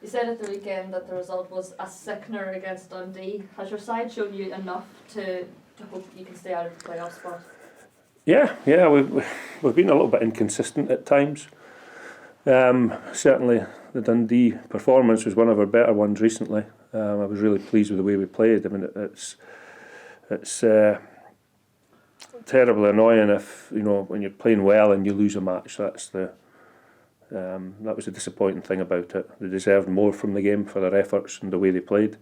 You said at the weekend that the result was a sickener against Dundee. Has your side shown you enough to hope you can stay out of the playoff spot? Yeah, we've been a little bit inconsistent at times. Certainly the Dundee performance was one of our better ones recently. I was really pleased with the way we played. I mean, it's terribly annoying if, when you're playing well and you lose a match. That was the disappointing thing about it. They deserved more from the game for their efforts and the way they played,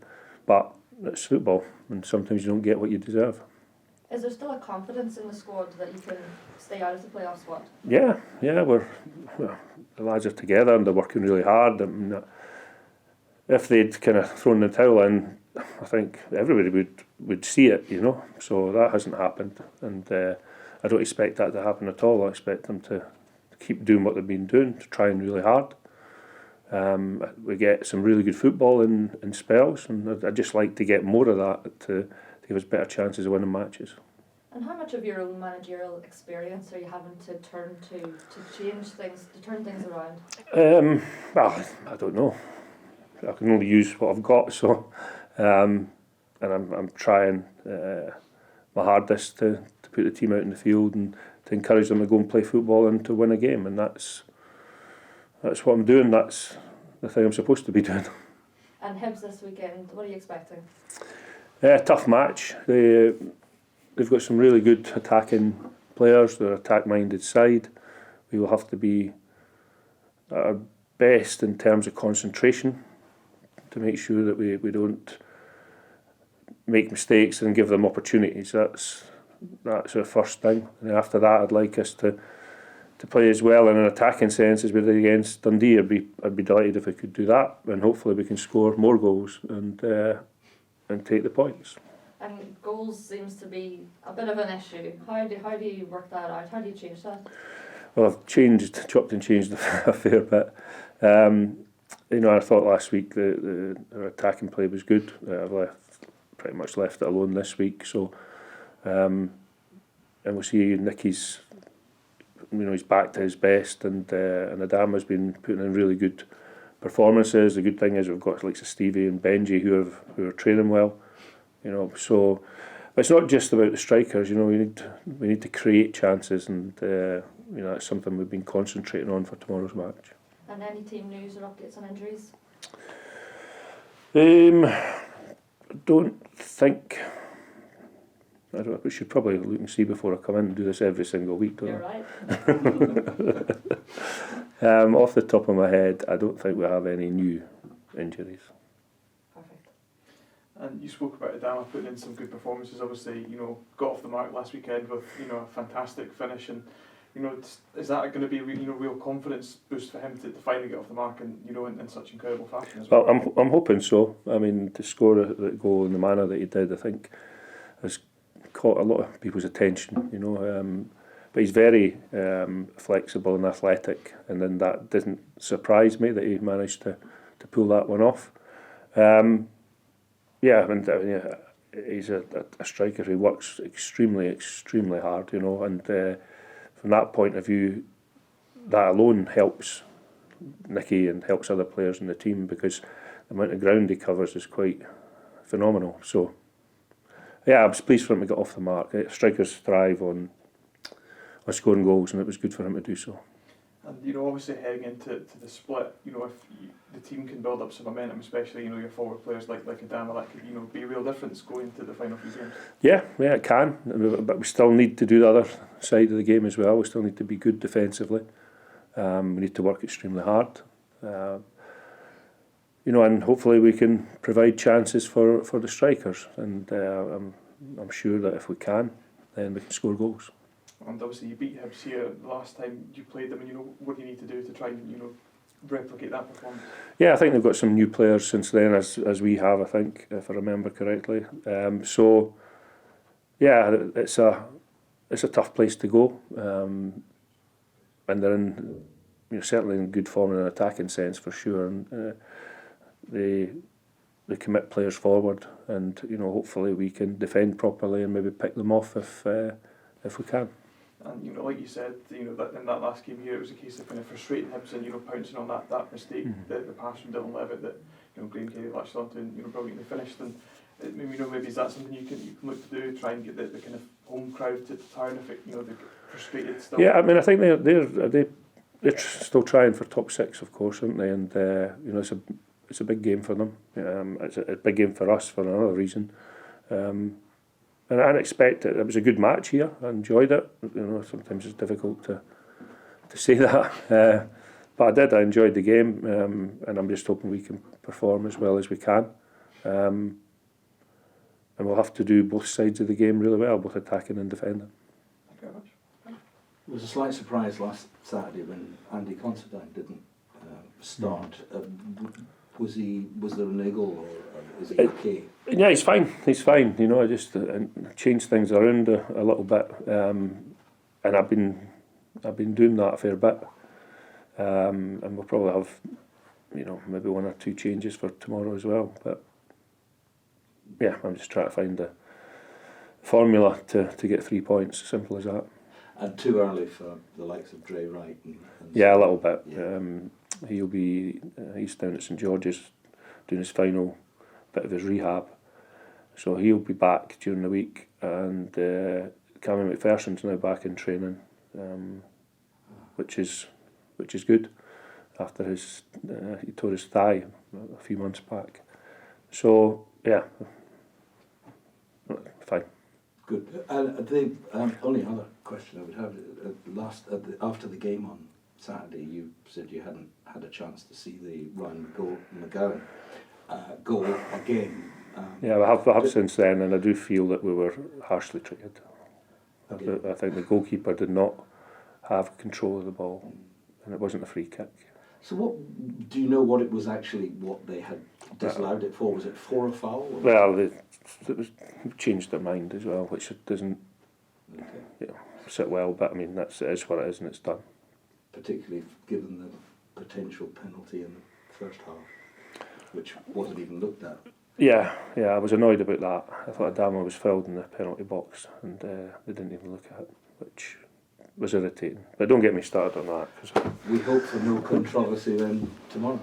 but it's football, and sometimes you don't get what you deserve. Is there still a confidence in the squad that you can stay out of the playoff spot? Yeah, the lads are together and they're working really hard. I mean, if they'd kind of thrown the towel in, I think everybody would see it, So that hasn't happened, and I don't expect that to happen at all. I expect them to keep doing what they've been doing, to trying really hard. We get some really good football in spells, and I'd just like to get more of that to give us better chances of winning matches. And how much of your own managerial experience are you having to turn to change things, to turn things around? Well, I don't know. I can only use what I've got, so and I'm trying my hardest to put the team out in the field and to encourage them to go and play football and to win a game, and that's what I'm doing. That's the thing I'm supposed to be doing. And Hibs this weekend, what are you expecting? Tough match. They've got some really good attacking players. They're an attack-minded side. We will have to be at our best in terms of concentration to make sure that we don't make mistakes and give them opportunities. That's our first thing. And after that, I'd like us to play as well in an attacking sense as we did against Dundee. I'd be delighted if we could do that, and hopefully we can score more goals and take the points. And goals seems to be a bit of an issue. How do you work that out? How do you change that? Well, I've chopped and changed a fair bit. I thought last week our attacking play was good. I've pretty much left it alone this week. So, and we'll see Nicky's, he's back to his best, and Adam has been putting in really good performances. The good thing is we've got like Stevie and Benji who are training well. So it's not just about the strikers. We need to create chances, and that's something we've been concentrating on for tomorrow's match. And any team news or updates on injuries? We should probably look and see before I come in and do this every single week, don't I? You're right. Off the top of my head, I don't think we have any new injuries. Perfect. And you spoke about Adama putting in some good performances. Obviously, got off the mark last weekend with a fantastic finish, and is that going to be real confidence boost for him to finally get off the mark and in such incredible fashion as well? Well, I'm hoping so. I mean, to score a goal in the manner that he did, I think has caught a lot of people's attention. But he's very flexible and athletic, and then that didn't surprise me that he managed to pull that one off. He's a striker who works extremely, extremely hard, and from that point of view, that alone helps Nicky and helps other players in the team, because the amount of ground he covers is quite phenomenal. So, I was pleased for him to get off the mark. Strikers thrive on scoring goals, and it was good for him to do so. And obviously heading into the split, if the team can build up some momentum, especially your forward players like Adama, that could be a real difference going to the final few games. Yeah, it can, but we still need to do the other side of the game as well. We still need to be good defensively. We need to work extremely hard, and hopefully we can provide chances for the strikers. And I'm sure that if we can, then we can score goals. And obviously you beat Hibs here the last time you played them, and what do you need to do to try and replicate that performance? Yeah, I think they've got some new players since then, as we have, I think, if I remember correctly. It's a tough place to go, and they're in certainly in good form in an attacking sense for sure, and they commit players forward, and hopefully we can defend properly and maybe pick them off if we can. And like you said, that in that last game here, it was a case of kind of frustrating Hibs and pouncing on that mistake, the pass from Dylan Levitt that Graham Carey latched onto and brilliantly finished. And maybe is that something you can look to do, try and get the kind of home crowd to turn if they get frustrated still? Yeah, I mean, I think they're still trying for top 6, of course, aren't they? And it's a big game for them. It's a big game for us for another reason. And I didn't expect it. It was a good match here. I enjoyed it. Sometimes it's difficult to say that, but I did. I enjoyed the game, and I'm just hoping we can perform as well as we can. And we'll have to do both sides of the game really well, both attacking and defending. Thank you very much. It was a slight surprise last Saturday when Andy Considine didn't start. Was there a niggle, or is it okay? Yeah, he's fine. He's fine. I just changed things around a little bit, and I've been doing that a fair bit. And we'll probably have, maybe 1 or 2 changes for tomorrow as well. But yeah, I'm just trying to find a formula to get 3 points. Simple as that. And too early for the likes of Dre Wright. Yeah, a little bit. Yeah. He's down at St George's doing his final bit of his rehab, so he'll be back during the week. And Cameron McPherson's now back in training, which is good. After he tore his thigh a few months back, so yeah, fine. Good. The only other question I would have, after the game on Saturday, you said you hadn't had a chance to see the Ryan McGowan goal again. Yeah, I have since then, and I do feel that we were harshly treated. Okay. I think the goalkeeper did not have control of the ball, and it wasn't a free kick. So do you know what it was actually, what they had disallowed it for? Was it for a foul? Or? Well, they changed their mind as well, which doesn't sit well, but I mean, it is what it is, and it's done. Particularly given the potential penalty in the first half, which wasn't even looked at. Yeah, I was annoyed about that. I thought Adama was fouled in the penalty box, and they didn't even look at it, which was irritating. But don't get me started on that. We hope for no controversy then tomorrow.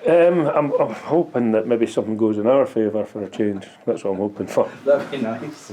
I'm hoping that maybe something goes in our favour for a change. That's what I'm hoping for. That'd be nice.